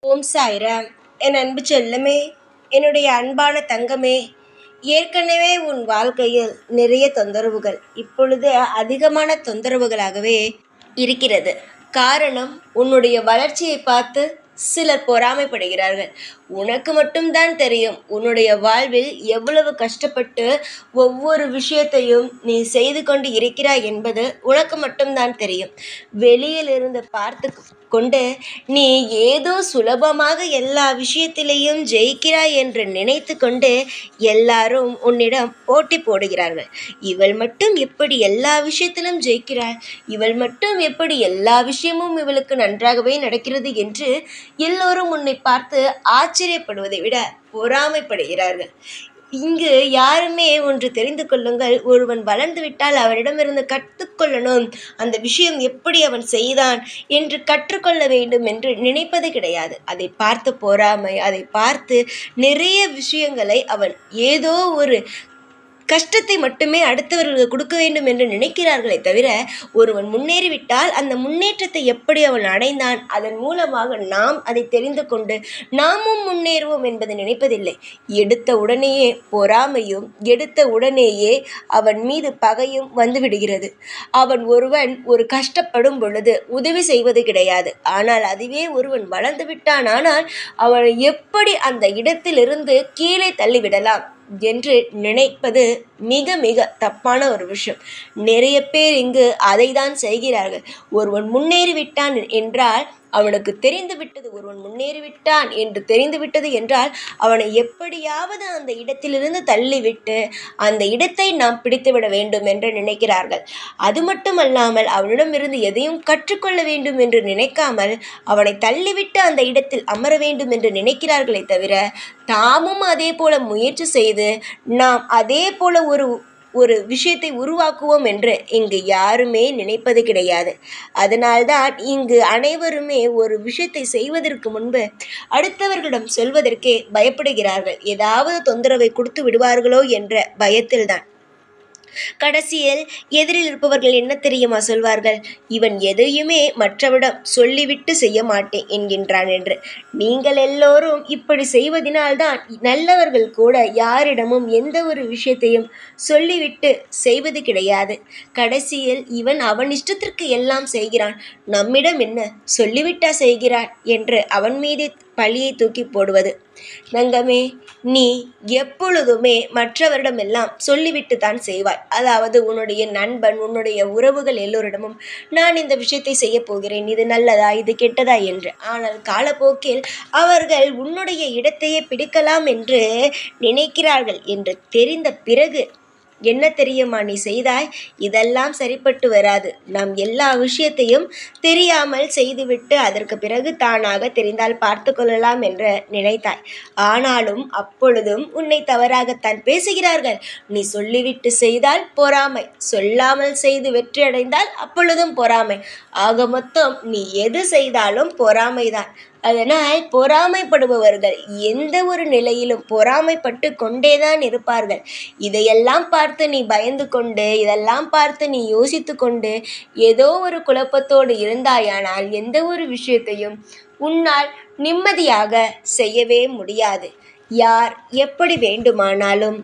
ஓம் சாய்ராம். என் அன்பு செல்லமே, என்னுடைய அன்பான தங்கமே, ஏற்கனவே உன் வாழ்க்கையில் நிறைய தொந்தரவுகள் இப்பொழுது அதிகமான தொந்தரவுகளாகவே இருக்கிறது. காரணம், உன்னுடைய வளர்ச்சியை பார்த்து சிலர் பொறாமைப்படுகிறார்கள். உனக்கு மட்டும்தான் தெரியும் உன்னுடைய வாழ்வில் எவ்வளவு கஷ்டப்பட்டு ஒவ்வொரு விஷயத்தையும் நீ செய்து கொண்டு இருக்கிறாய் என்பது உனக்கு மட்டும்தான் தெரியும். வெளியிலிருந்து பார்த்து கொண்டு நீ ஏதோ சுலபமாக எல்லா விஷயத்திலையும் ஜெயிக்கிறாய் என்று நினைத்து கொண்டு எல்லாரும் உன்னிடம் போட்டி போடுகிறார்கள். இவள் மட்டும் எப்படி எல்லா விஷயத்திலும் ஜெயிக்கிறாள், இவள் மட்டும் எப்படி எல்லா விஷயமும் இவளுக்கு நன்றாகவே நடக்கிறது என்று எல்லோரும் உன்னை பார்த்து ஆச்சரியப்படுவதை விட பொறாமைப்படுகிறார்கள். இங்கு யாருமே ஒன்று தெரிந்து கொள்ளுங்கள், ஒருவன் வளர்ந்து விட்டால் அவனிடமிருந்து கற்றுக்கொள்ளணும், அந்த விஷயம் எப்படி அவன் செய்தான் என்று கற்றுக்கொள்ள வேண்டும் என்று நினைப்பது கிடையாது. அதை பார்த்து பொறாமை, அதை பார்த்து நிறைய விஷயங்களை அவன் ஏதோ ஒரு கஷ்டத்தை மட்டுமே அடுத்தவர்களுக்கு கொடுக்க வேண்டும் என்று நினைக்கிறார்களே தவிர, ஒருவன் முன்னேறிவிட்டால் அந்த முன்னேற்றத்தை எப்படி அவன் அடைந்தான், அதன் மூலமாக நாம் அதை தெரிந்து கொண்டு நாமும் முன்னேறுவோம் என்பதை நினைப்பதில்லை. எடுத்த உடனேயே பொறாமையும், எடுத்த உடனேயே அவன் மீது பகையும் வந்துவிடுகிறது. ஒருவன் ஒரு கஷ்டப்படும் பொழுது உதவி செய்வது கிடையாது. ஆனால் அதுவே ஒருவன் வளர்ந்து விட்டான், ஆனால் அவனை எப்படி அந்த இடத்திலிருந்து கீழே தள்ளிவிடலாம் என்று நினைப்பது மிக மிக தப்பான ஒரு விஷயம். நிறைய பேர் இங்கு அதை தான் செய்கிறார்கள். ஒருவன் முன்னேறிவிட்டான் என்றால் அவனுக்கு தெரிந்துவிட்டது, ஒருவன் முன்னேறிவிட்டான் என்று தெரிந்துவிட்டது என்றால் அவனை எப்படியாவது அந்த இடத்திலிருந்து தள்ளிவிட்டு அந்த இடத்தை நாம் பிடித்துவிட வேண்டும் என்று நினைக்கிறார்கள். அது மட்டுமல்லாமல் அவனிடமிருந்து எதையும் கற்றுக்கொள்ள வேண்டும் என்று நினைக்காமல் அவனை தள்ளிவிட்டு அந்த இடத்தில் அமர வேண்டும் என்று நினைக்கிறார்களே தவிர, தாமும் அதே போல முயற்சி செய்து நாம் அதே போல ஒரு விஷயத்தை உருவாக்குவோம் என்று இங்கு யாருமே நினைப்பது கிடையாது. அதனால்தான் இங்கு அனைவருமே ஒரு விஷயத்தை செய்வதற்கு முன்பு அடுத்தவர்களிடம் சொல்வதற்கே பயப்படுகிறார்கள். ஏதாவது தொந்தரவை கொடுத்து விடுவார்களோ என்ற பயத்தில்தான். கடைசியில் எதிரில் இருப்பவர்கள் என்ன தெரியுமா சொல்வார்கள்? இவன் எதையுமே மற்றவரிடம் சொல்லிவிட்டு செய்ய மாட்டேன் என்கின்றான் என்று. நீங்கள் எல்லோரும் இப்படி செய்வதனால்தான் நல்லவர்கள் கூட யாரிடமும் எந்த ஒரு விஷயத்தையும் சொல்லிவிட்டு செய்வது கிடையாது. கடைசியில் இவன் அவன் இஷ்டத்திற்கு எல்லாம் செய்கிறான், நம்மிடம் என்ன சொல்லிவிட்டா செய்கிறான் என்று அவன் மீது பழியை தூக்கி போடுவது. தங்கமே, நீ எப்பொழுதுமே மற்றவரிடமெல்லாம் சொல்லிவிட்டு தான் செய்வாய். அதாவது உன்னுடைய நண்பன், உன்னுடைய உறவுகள் எல்லோரிடமும் நான் இந்த விஷயத்தை செய்ய போகிறேன், இது நல்லதா இது கெட்டதா என்று. ஆனால் காலப்போக்கில் அவர்கள் உன்னுடைய இடத்தையே பிடிக்கலாம் என்று நினைக்கிறார்கள் என்று தெரிந்த பிறகு என்ன தெரியுமா நீ செய்தாய்? இதெல்லாம் சரிப்பட்டு வராது. நாம் எல்லா விஷயத்தையும் தெரியாமல் செய்துவிட்டு அதற்கு பிறகு தானாக தெரிந்தால் பார்த்து கொள்ளலாம் என்று நினைத்தாய். ஆனாலும் அப்பொழுதும் உன்னை தவறாகத்தான் பேசுகிறார்கள். நீ சொல்லிவிட்டு செய்தால் பொறாமை, சொல்லாமல் செய்து வெற்றி அடைந்தால் அப்பொழுதும் பொறாமை. ஆக மொத்தம் நீ எது செய்தாலும் பொறாமைதான். அதனால் பொறாமைப்படுபவர்கள் எந்த ஒரு நிலையிலும் பொறாமைப்பட்டு கொண்டேதான் இருப்பார்கள். இதையெல்லாம் பார்த்து நீ பயந்து கொண்டு, இதெல்லாம் பார்த்து நீ யோசித்து கொண்டு ஏதோ ஒரு குழப்பத்தோடு இருந்தாயானால் எந்த ஒரு விஷயத்தையும் உன்னால் நிம்மதியாக செய்யவே முடியாது. யார் எப்படி வேண்டுமானாலும்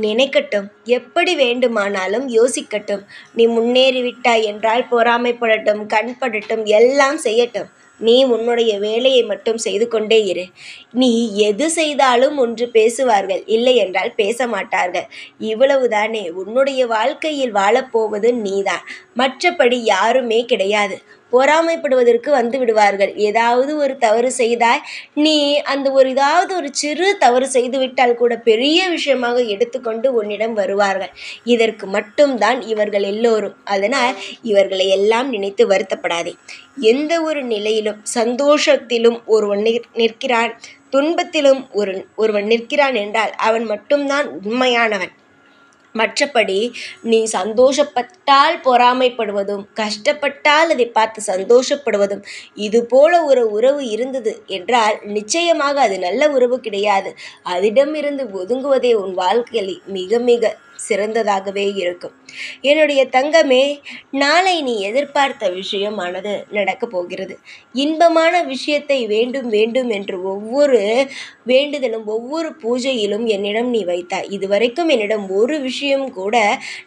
நினைக்கட்டும், எப்படி வேண்டுமானாலும் யோசிக்கட்டும். நீ முன்னேறிவிட்டாய் என்றால் பொறாமைப்படட்டும், கண்படட்டும், எல்லாம் செய்யட்டும். நீ உன்னுடைய வேலையை மட்டும் செய்து கொண்டே இரு. நீ எது செய்தாலும் ஒன்று பேசுவார்கள், இல்லை என்றால் பேச மாட்டார்கள். இவ்வளவுதானே. உன்னுடைய வாழ்க்கையில் வாழப்போவது நீதான், மற்றபடி யாருமே கிடையாது. பொறாமைப்படுவதற்கு வந்து விடுவார்கள். ஏதாவது ஒரு தவறு செய்தால் நீ அந்த ஏதாவது ஒரு சிறு தவறு செய்துவிட்டால் கூட பெரிய விஷயமாக எடுத்துக்கொண்டு உன்னிடம் வருவார்கள். இதற்கு மட்டும்தான் இவர்கள் எல்லோரும். அதனால் இவர்களை எல்லாம் நினைத்து வருத்தப்படாதே. எந்த ஒரு நிலையிலும் சந்தோஷத்திலும் ஒருவன் நிற்கிறான், துன்பத்திலும் ஒருவன் நிற்கிறான் என்றால் அவன் மட்டும்தான் உண்மையானவன். மற்றபடி நீ சந்தோஷப்பட்டால் பொறாமைப்படுவதும், கஷ்டப்பட்டால் அதை பார்த்து சந்தோஷப்படுவதும், இது போல ஒரு உறவு இருந்தது என்றால் நிச்சயமாக அது நல்ல உறவு கிடையாது. அதிடமிருந்து ஒதுங்குவதே உன் வாழ்க்கையில் மிக மிக சிறந்ததாகவே இருக்கும். என்னுடைய தங்கமே, நாளை நீ எதிர்பார்த்த விஷயமானது நடக்கப் போகிறது. இன்பமான விஷயத்தை வேண்டும் வேண்டும் என்று ஒவ்வொரு வேண்டுதலும் ஒவ்வொரு பூஜையிலும் என்னிடம் நீ வைத்தாய். இதுவரைக்கும் என்னிடம் ஒரு விஷயம் கூட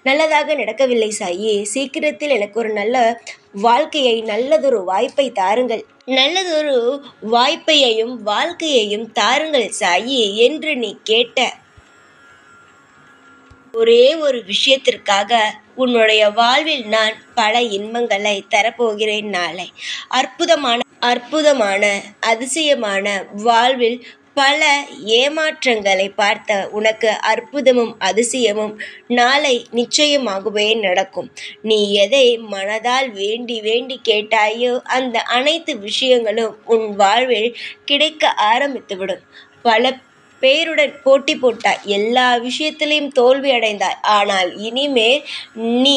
நல்லதாக நடக்கவில்லை சாயி. சீக்கிரத்தில் எனக்கு ஒரு நல்ல வாழ்க்கையை, நல்லதொரு வாய்ப்பை தாருங்கள், நல்லதொரு வாய்ப்பையையும் வாழ்க்கையையும் தாருங்கள் சாயி என்று நீ கேட்ட ஒரே ஒரு விஷயத்திற்காக உன்னுடைய வாழ்வில் நான் பல இன்பங்களை தரப்போகிறேன். நாளை அற்புதமான அதிசயமான வாழ்வில் பல ஏமாற்றங்களை பார்த்த உனக்கு அற்புதமும் அதிசயமும் நாளை நிச்சயமாகவே நடக்கும். நீ எதை மனதால் வேண்டி வேண்டி கேட்டாயோ அந்த அனைத்து விஷயங்களும் உன் வாழ்வில் கிடைக்க ஆரம்பித்துவிடும். பல பேருடன் போட்டி போட்டாய், எல்லா விஷயத்திலையும் தோல்வி அடைந்தாய். ஆனால் இனிமேல் நீ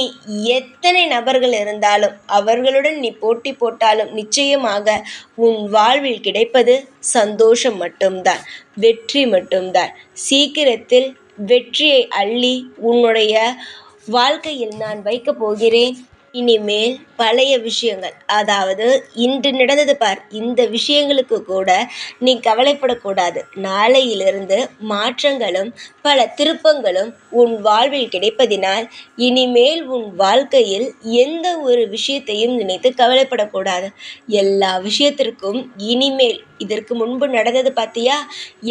எத்தனை நபர்கள் இருந்தாலும் அவர்களுடன் நீ போட்டி போட்டாலும் நிச்சயமாக உன் வாழ்வில் கிடைப்பது சந்தோஷம் மட்டும்தான், வெற்றி மட்டும்தான். சீக்கிரத்தில் வெற்றியை அள்ளி உன்னுடைய வாழ்க்கையில் நான் வைக்கப் போகிறேன். இனிமேல் பழைய விஷயங்கள், அதாவது இன்று நடந்தது பார், இந்த விஷயங்களுக்கு கூட நீ கவலைப்படக்கூடாது. நாளையிலிருந்து மாற்றங்களும் பல திருப்பங்களும் உன் வாழ்வில் கிடைப்பதினால் இனிமேல் உன் வாழ்க்கையில் எந்த ஒரு விஷயத்தையும் நினைத்து கவலைப்படக்கூடாது. எல்லா விஷயத்திற்கும் இனிமேல், இதற்கு முன்பு நடந்தது பார்த்தியா,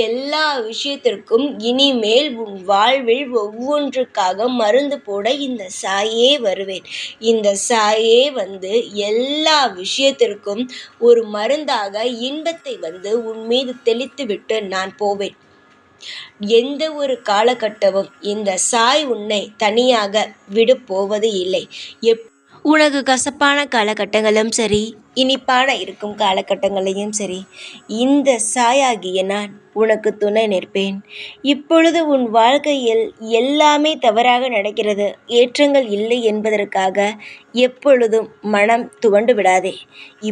எல்லா விஷயத்திற்கும் இனிமேல் உன் வாழ்வில் ஒவ்வொன்றுக்காக மருந்து போட இந்த சாயே வருவேன். இந்த சாயே எல்லா விஷயத்திற்கும் ஒரு மருந்தாக இன்பத்தை உன் மீது தெளித்துவிட்டு நான் போவேன். எந்த ஒரு காலகட்டமும் இந்த சாய் உன்னை தனியாக விடப்போவது இல்லை. உனக்கு கசப்பான காலகட்டங்களும் சரி, இனிப்பான இருக்கும் காலகட்டங்களையும் சரி, இந்த சாயாகிய நான் உனக்கு துணை நிற்பேன். இப்பொழுது உன் வாழ்க்கையில் எல்லாமே தவறாக நடக்கிறது, ஏற்றங்கள் இல்லை என்பதற்காக எப்பொழுதும் மனம் துவண்டு விடாதே.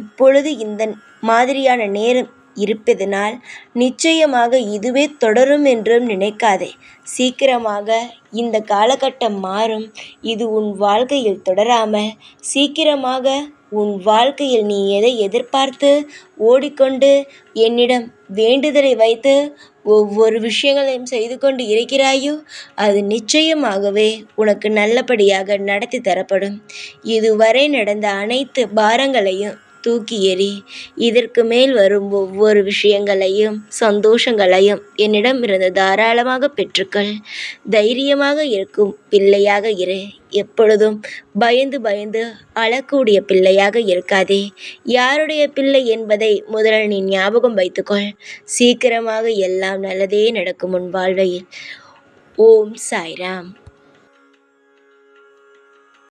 இப்பொழுது இந்த மாதிரியான நேரம் இருப்பதனால் நிச்சயமாக இதுவே தொடரும் என்றும் நினைக்காதே. சீக்கிரமாக இந்த காலகட்டம் மாறும். இது உன் வாழ்க்கையில் தொடராமல் சீக்கிரமாக உன் வாழ்க்கையில் நீ எதை எதிர்பார்த்து ஓடிக்கொண்டு என்னிடம் வேண்டுதலை வைத்து ஒவ்வொரு விஷயங்களையும் செய்து கொண்டு இருக்கிறாயோ அது நிச்சயமாகவே உனக்கு நல்லபடியாக நடத்தி தரப்படும். இதுவரை நடந்த அனைத்து பாரங்களையும் தூக்கி எறி. இதற்கு மேல் வரும் ஒவ்வொரு விஷயங்களையும் சந்தோஷங்களையும் என்னிடமிருந்து தாராளமாக பெற்றுக்கள். தைரியமாக இருக்கும் பிள்ளையாக இரு. எப்பொழுதும் பயந்து பயந்து அழக்கூடிய பிள்ளையாக இருக்காதே. யாருடைய பிள்ளை என்பதை முதலில் நீ ஞாபகம் வைத்துக்கொள். சீக்கிரமாக எல்லாம் நல்லதே நடக்கும் உன் வாழ்வில். ஓம் சாய்ராம்.